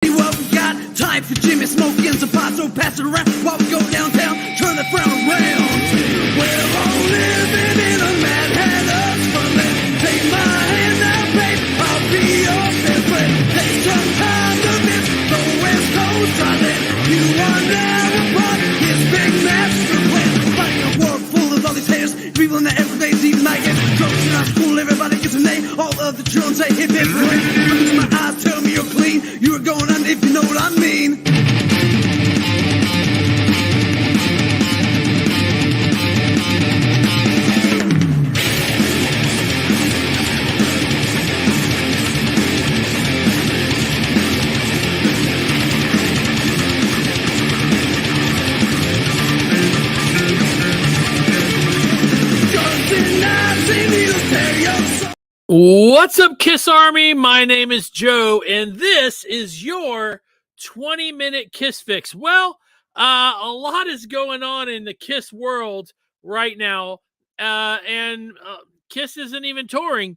What we got, time for Jimmy Smokey and Zapato, pass it around while we go downtown, turn the frown around. We're all living in a mad Hatter's Funland. Take my hand now, babe, I'll be your best friend. Take some time to miss the West Coast Island. You are now a part of his big master plan. Fighting a world full of all these haters, people in the everydays, even I get jokes in our school, everybody gets a name. All of the children say hip hip hooray. Look into my eyes, tell me you're clean. You are going on if you know what I mean. What's up, Kiss Army? My name is Joe, and this is your 20-minute Kiss Fix. Well, a lot is going on in the Kiss world right now, and Kiss isn't even touring.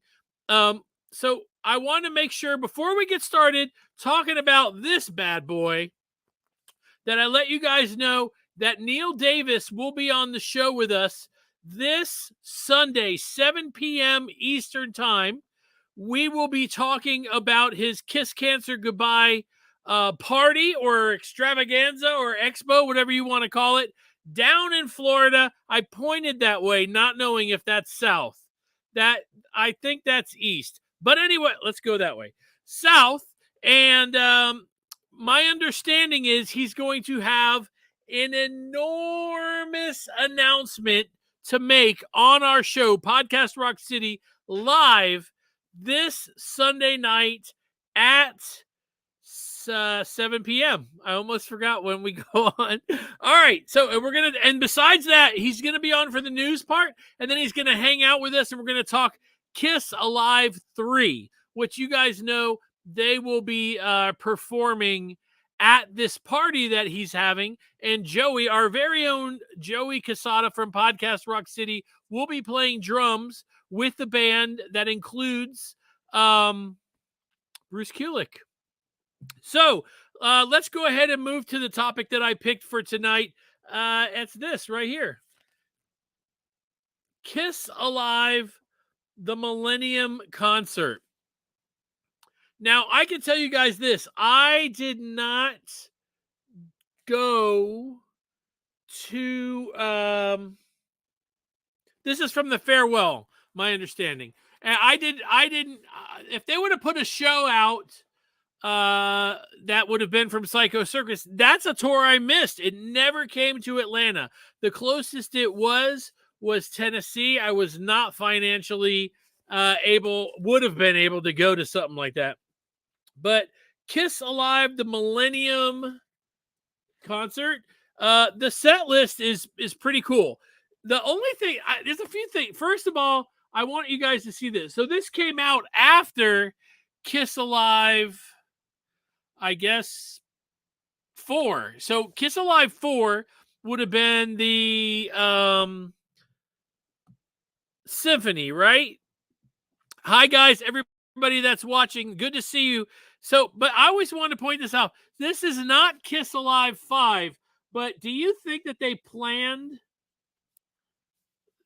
So I want to make sure, before we get started talking about this bad boy, that I let you guys know that Neil Davis will be on the show with us this Sunday, 7 p.m. Eastern Time. We will be talking about his Kiss Cancer Goodbye party or extravaganza or expo, whatever you want to call it, down in Florida. I pointed that way, not knowing if that's south. I think that's east. But anyway, let's go that way. South. And my understanding is he's going to have an enormous announcement to make on our show, Podcast Rock City, live this Sunday night at 7 p.m. I almost forgot when we go on. All right, so and besides that, he's going to be on for the news part, and then he's going to hang out with us, and we're going to talk Kiss Alive 3, which you guys know they will be performing at this party that he's having. And Joey, our very own Joey Casada from Podcast Rock City, will be playing drums with the band that includes Bruce Kulick. So let's go ahead and move to the topic that I picked for tonight. It's this right here. Kiss Alive, the Millennium Concert. Now, I can tell you guys this. I did not go to this is from the farewell, my understanding. And I didn't if they would have put a show out that would have been from Psycho Circus, that's a tour I missed. It never came to Atlanta. The closest it was Tennessee. I was not financially would have been able to go to something like that. But Kiss Alive, the Millennium Concert, the set list is pretty cool. The only thing, there's a few things. First of all, I want you guys to see this. So this came out after Kiss Alive, I guess, 4. So Kiss Alive 4 would have been the Symphony, right? Hi, guys, everybody that's watching, good to see you. So, but I always want to point this out. This is not Kiss Alive 5, but do you think that they planned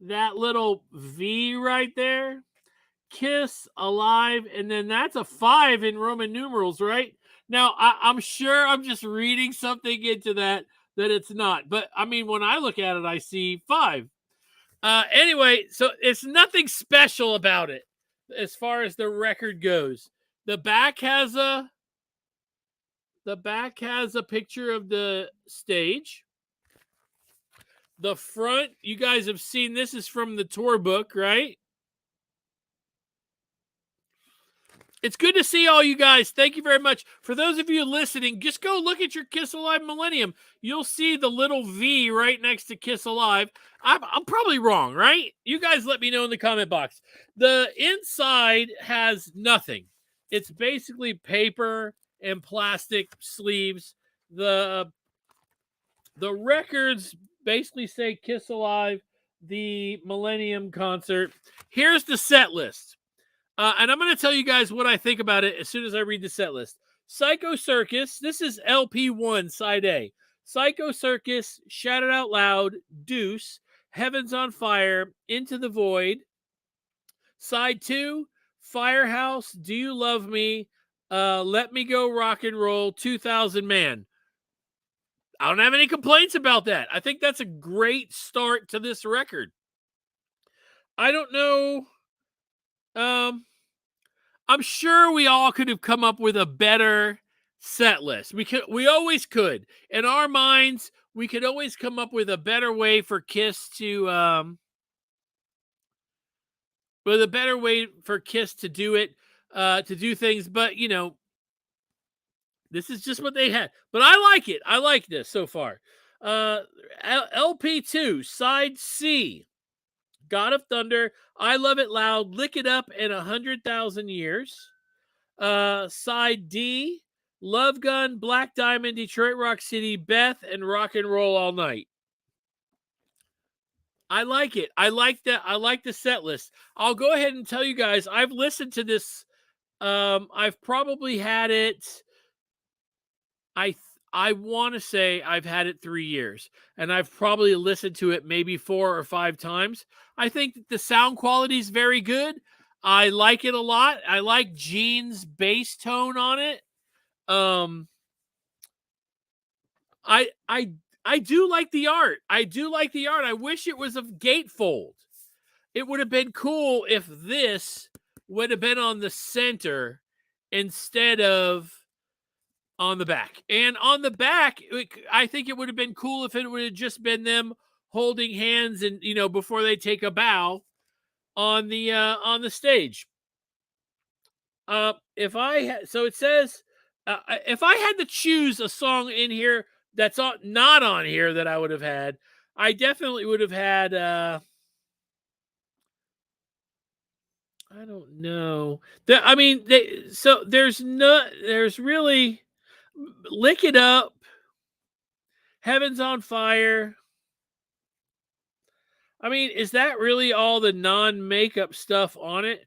that little V right there? Kiss Alive, and then that's a 5 in Roman numerals, right? Now, I'm sure I'm just reading something into that it's not. But, I mean, when I look at it, I see 5. Anyway, so it's nothing special about it as far as the record goes. The back has a picture of the stage. The front, you guys have seen, this is from the tour book, right? It's good to see all you guys. Thank you very much. For those of you listening, just go look at your Kiss Alive Millennium. You'll see the little V right next to Kiss Alive. I'm probably wrong, right? You guys let me know in the comment box. The inside has nothing. It's basically paper and plastic sleeves. The records basically say Kiss Alive, the Millennium Concert. Here's the set list. And I'm going to tell you guys what I think about it as soon as I read the set list. Psycho Circus. This is LP1, side A. Psycho Circus, Shout It Out Loud, Deuce, Heaven's on Fire, Into the Void. Side 2, Firehouse, Do You Love Me, Let Me Go Rock and Roll, 2000 Man. I don't have any complaints about that. I think that's a great start to this record. I don't know. I'm sure we all could have come up with a better set list. We always could. In our minds, we could always come up with a better way for Kiss to do it, to do things, but this is just what they had. But I like it. I like this so far. LP2, side C, God of Thunder, I Love It Loud, Lick It Up, and 100,000 Years. Side D, Love Gun, Black Diamond, Detroit Rock City, Beth, and Rock and Roll All Night. I like it. I like that. I like the set list. I'll go ahead and tell you guys, I've listened to this. I've probably had it. I want to say I've had it 3 years, and I've probably listened to it maybe 4 or 5 times. I think the sound quality is very good. I like it a lot. I like Gene's bass tone on it. I do like the art. I wish it was of gatefold. It would have been cool if this would have been on the center instead of on the back. And on the back, I think it would have been cool if it would have just been them holding hands and before they take a bow on the stage. If it says if I had to choose a song in here that's not on here that I would have had, I definitely would have had I don't know. There's really Lick It Up, Heaven's on Fire. I mean, is that really all the non-makeup stuff on it?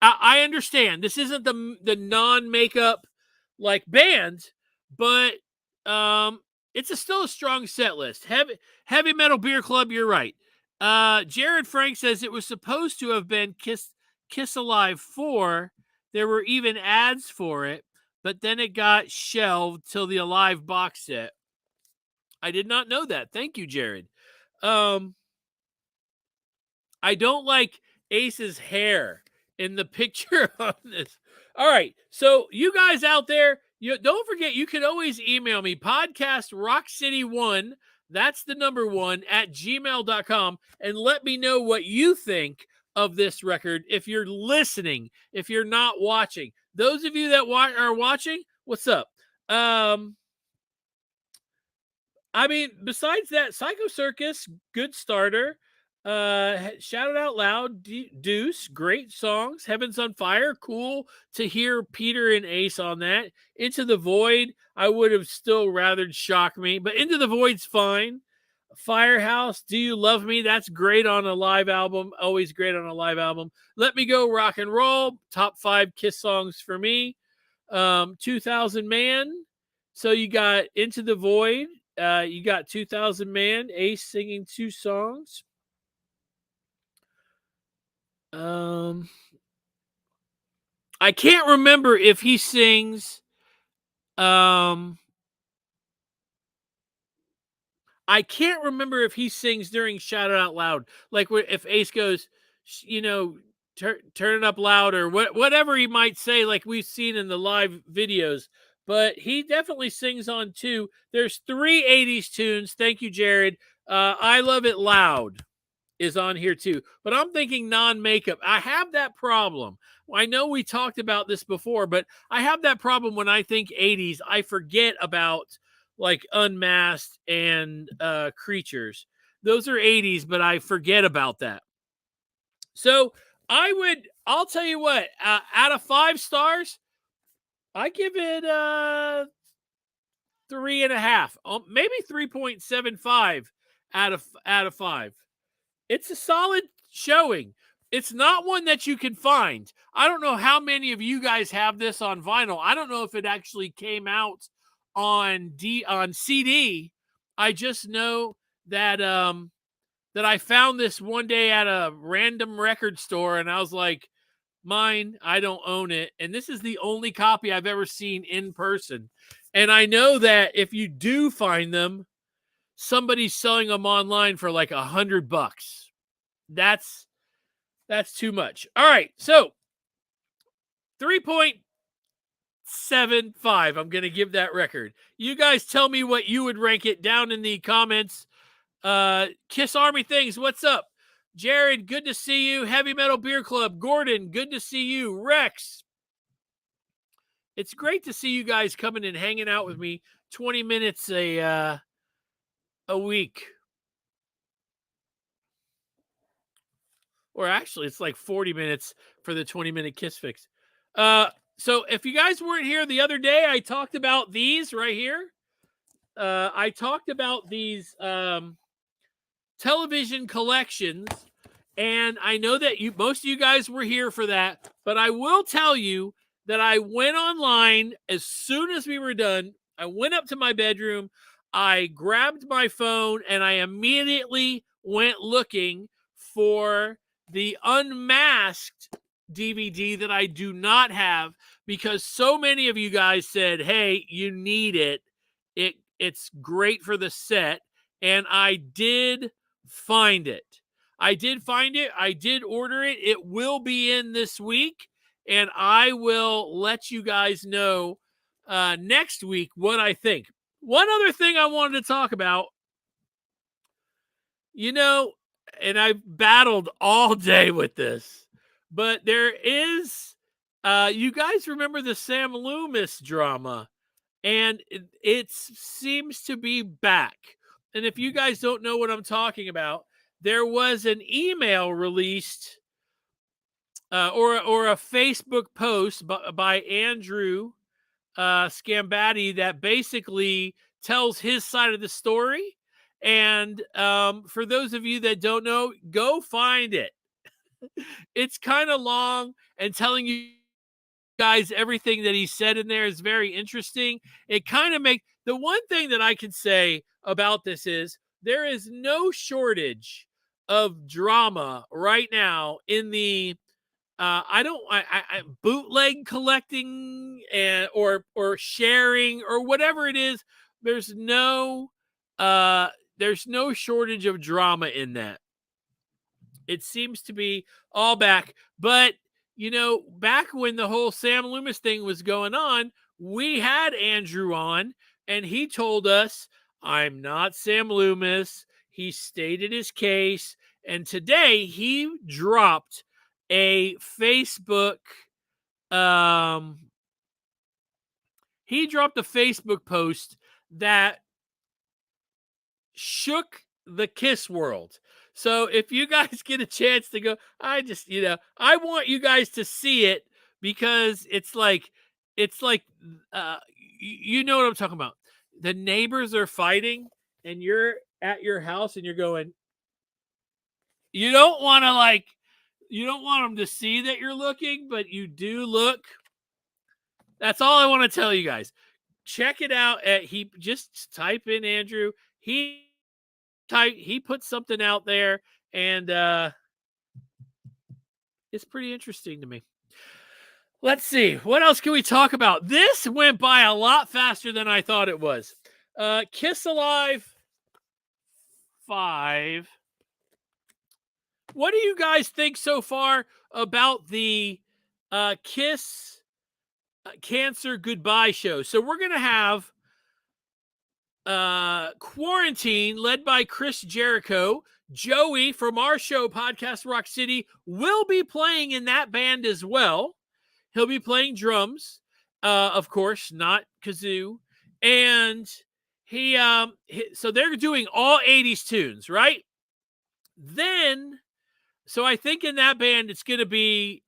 I understand this isn't the non-makeup like band, but it's still a strong set list. Heavy Metal Beer Club, you're right. Jared Frank says it was supposed to have been Kiss Alive 4. There were even ads for it, but then it got shelved till the Alive box set. I did not know that. Thank you, Jared. I don't like Ace's hair in the picture on this. All right. So you guys out there, don't forget, you can always email me, podcastrockcity1, that's the number 1, at gmail.com, and let me know what you think of this record. If you're listening, if you're not watching, those of you that are watching, what's up? I mean, besides that, Psycho Circus, good starter. Shout It Out Loud, Deuce, great songs. Heaven's on Fire, cool to hear Peter and Ace on that. Into the Void, I would have still rather Shock Me, but Into the Void's fine. Firehouse, Do You Love Me? That's great on a live album. Always great on a live album. Let Me Go Rock and Roll, top 5 Kiss songs for me. 2000 Man. So you got Into the Void. You got 2000 Man, Ace singing 2 songs. I can't remember if he sings. I can't remember if he sings during Shout It Out Loud, like if Ace goes, turn it up loud or whatever he might say, like we've seen in the live videos. But he definitely sings on 2. There's 3 80s tunes. Thank you, Jared. I Love It Loud is on here too. But I'm thinking non-makeup. I have that problem. I know we talked about this before, but I have that problem when I think 80s. I forget about like Unmasked and Creatures. Those are 80s, but I forget about that. So I'll tell you what, out of 5 stars, I give it 3.5, maybe 3.75 out of 5. It's a solid showing. It's not one that you can find. I don't know how many of you guys have this on vinyl. I don't know if it actually came out on CD. I just know that that I found this one day at a random record store, and I was like, mine, I don't own it. And this is the only copy I've ever seen in person. And I know that if you do find them, somebody's selling them online for like $100. That's too much. All right, so 3.75. I'm going to give that record. You guys tell me what you would rank it down in the comments. Kiss Army Things, what's up? Jared, good to see you. Heavy Metal Beer Club. Gordon, good to see you. Rex, it's great to see you guys coming and hanging out with me 20 minutes a week. Or actually, it's like 40 minutes for the 20-minute Kiss Fix. So if you guys weren't here the other day, I talked about these right here. I talked about these television collections, and I know that most of you guys were here for that, but I will tell you that I went online as soon as we were done. I went up to my bedroom, I grabbed my phone, and I immediately went looking for the unmasked DVD that I do not have, because so many of you guys said, hey, you need it. It's great for the set. And I did find it. I did order it. It will be in this week. And I will let you guys know next week what I think. One other thing I wanted to talk about, and I've battled all day with this, but there is, you guys remember the Sam Loomis drama, and it seems to be back. And if you guys don't know what I'm talking about, there was an email released or a Facebook post by Andrew Scambatti that basically tells his side of the story. And for those of you that don't know, go find it. It's kind of long, and telling you guys everything that he said in there is very interesting. It kind of makes, the one thing that I can say about this is there is no shortage of drama right now in the bootleg collecting or sharing or whatever it is. There's no shortage of drama in that. It seems to be all back. But back when the whole Sam Loomis thing was going on, we had Andrew on, and he told us, I'm not Sam Loomis. He stated his case. And today he dropped a Facebook post that shook the Kiss world. So if you guys get a chance to go, I want you guys to see it, because it's like you know what I'm talking about. The neighbors are fighting, and you're at your house, and you're going, you don't want them to see that you're looking, but you do look. That's all I want to tell you guys. Check it out. Just type in Andrew. He put something out there, and it's pretty interesting to me. Let's see. What else can we talk about? This went by a lot faster than I thought it was. Kiss Alive 5. What do you guys think so far about the Kiss Cancer Goodbye show? So we're going to have Quarantine, led by Chris Jericho. Joey from our show, Podcast Rock City, will be playing in that band as well. He'll be playing drums, of course, not kazoo. And so they're doing all 80s tunes, right? Then, so I think in that band, it's going to be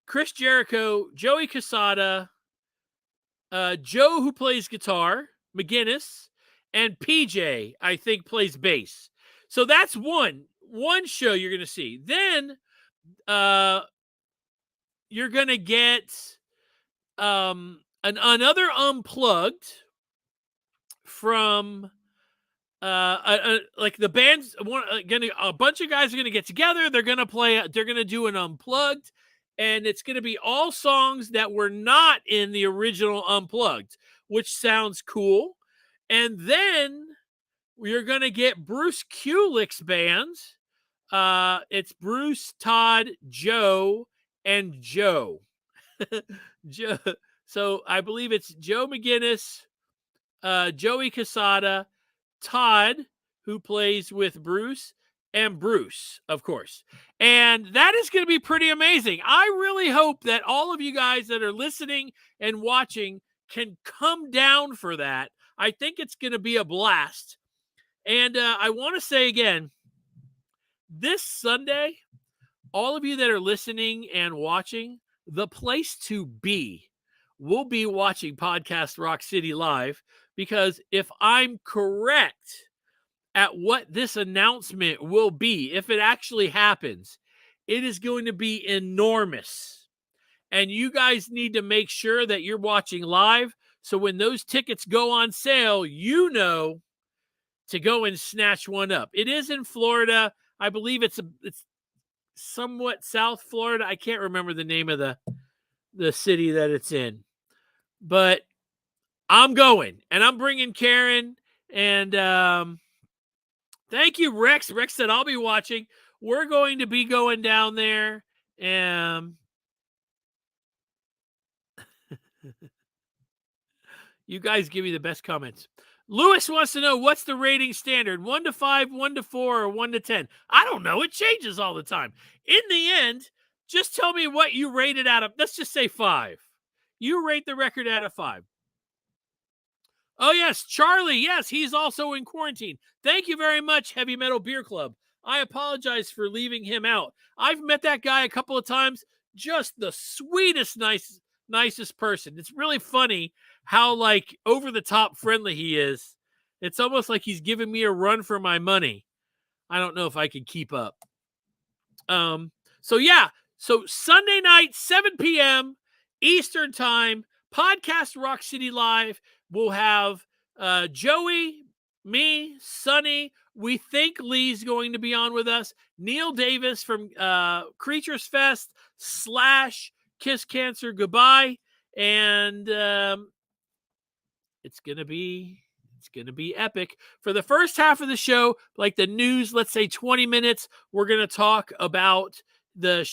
Chris Jericho, Joey Casada, Joe, who plays guitar, McGinnis, and PJ, I think, plays bass. So that's one. one show you're going to see. Then you're going to get another unplugged from like the band's a bunch of guys are gonna get together. They're gonna play. They're gonna do an unplugged, and it's gonna be all songs that were not in the original unplugged, which sounds cool. And then you're gonna get Bruce Kulick's band. It's Bruce, Todd, Joe, and Joe. Joe. So I believe it's Joe McGinnis, Joey Casada, Todd, who plays with Bruce, and Bruce, of course. And that is going to be pretty amazing. I really hope that all of you guys that are listening and watching can come down for that. I think it's going to be a blast. And I want to say again, this Sunday, all of you that are listening and watching, the place to be will be watching Podcast Rock City Live, because if I'm correct at what this announcement will be, if it actually happens, it is going to be enormous. And you guys need to make sure that you're watching live, so when those tickets go on sale, you know to go and snatch one up. It is in Florida. I believe it's somewhat South Florida. I can't remember the name of the city that it's in. But I'm going, and I'm bringing Karen, and thank you, Rex. Rex said, I'll be watching. We're going to be going down there. You guys give me the best comments. Lewis wants to know, what's the rating standard? 1 to 5, 1 to 4, or 1 to 10? I don't know. It changes all the time. In the end, just tell me what you rate it out of. Let's just say 5. You rate the record out of 5. Oh, yes, Charlie. Yes, he's also in quarantine. Thank you very much, Heavy Metal Beer Club. I apologize for leaving him out. I've met that guy a couple of times. Just the sweetest, nicest person. It's really funny how, like, over-the-top friendly he is. It's almost like he's giving me a run for my money. I don't know if I can keep up. So, yeah. So, Sunday night, 7 p.m. Eastern Time, Podcast Rock City Live. We'll have Joey, me, Sonny. We think Lee's going to be on with us. Neil Davis from Creatures Fest / Kiss Cancer Goodbye. And it's gonna be epic. For the first half of the show, like the news, let's say 20 minutes, we're gonna talk about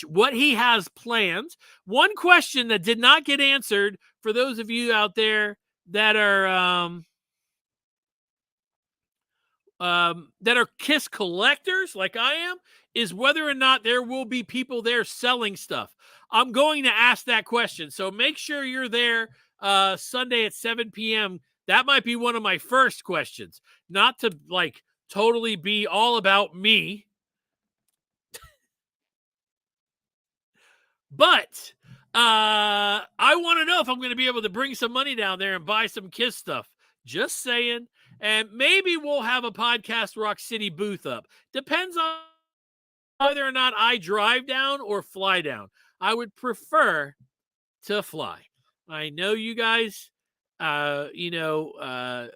what he has planned. One question that did not get answered for those of you out there that are Kiss collectors like I am, is whether or not there will be people there selling stuff. I'm going to ask that question, so make sure you're there Sunday at 7 p.m. That might be one of my first questions, not to like totally be all about me. But I want to know if I'm going to be able to bring some money down there and buy some Kiss stuff. Just saying. And maybe we'll have a Podcast Rock City booth up. Depends on whether or not I drive down or fly down. I would prefer to fly. I know you guys, are the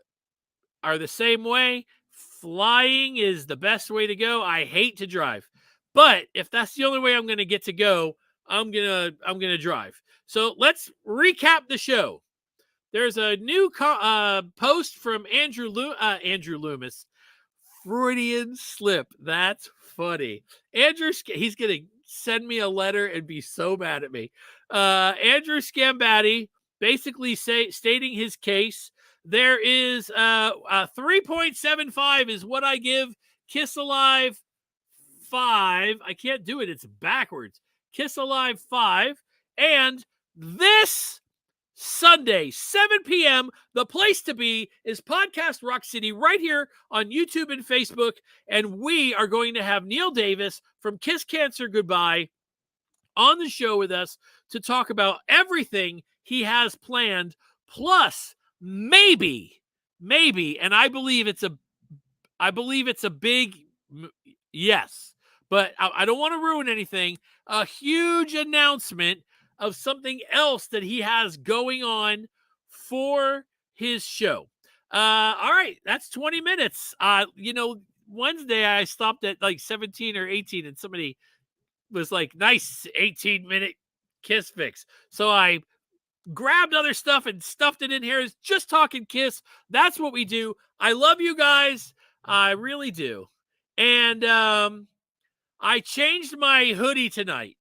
same way. Flying is the best way to go. I hate to drive. But if that's the only way I'm going to get to go, I'm gonna drive. So let's recap the show. There's a new post from Andrew Loomis. Freudian slip. That's funny. He's gonna send me a letter and be so mad at me. Andrew Scambatti basically stating his case. There is 3.75 is what I give Kiss Alive 5. I can't do it. It's backwards. Kiss Alive 5. And this Sunday, 7 p.m., the place to be is Podcast Rock City right here on YouTube and Facebook. And we are going to have Neil Davis from Kiss Cancer Goodbye on the show with us to talk about everything he has planned. Plus, maybe, and I believe it's a big yes. but I don't want to ruin anything. A huge announcement of something else that he has going on for his show. All right, that's 20 minutes. Wednesday I stopped at like 17 or 18, and somebody was like, nice 18-minute Kiss Fix. So I grabbed other stuff and stuffed it in here. It's just talking Kiss. That's what we do. I love you guys. I really do. And I changed my hoodie tonight.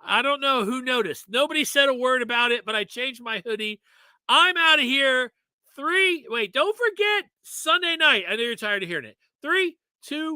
I don't know who noticed. Nobody said a word about it, but I changed my hoodie. I'm out of here. Don't forget Sunday night. I know you're tired of hearing it. 3, 2,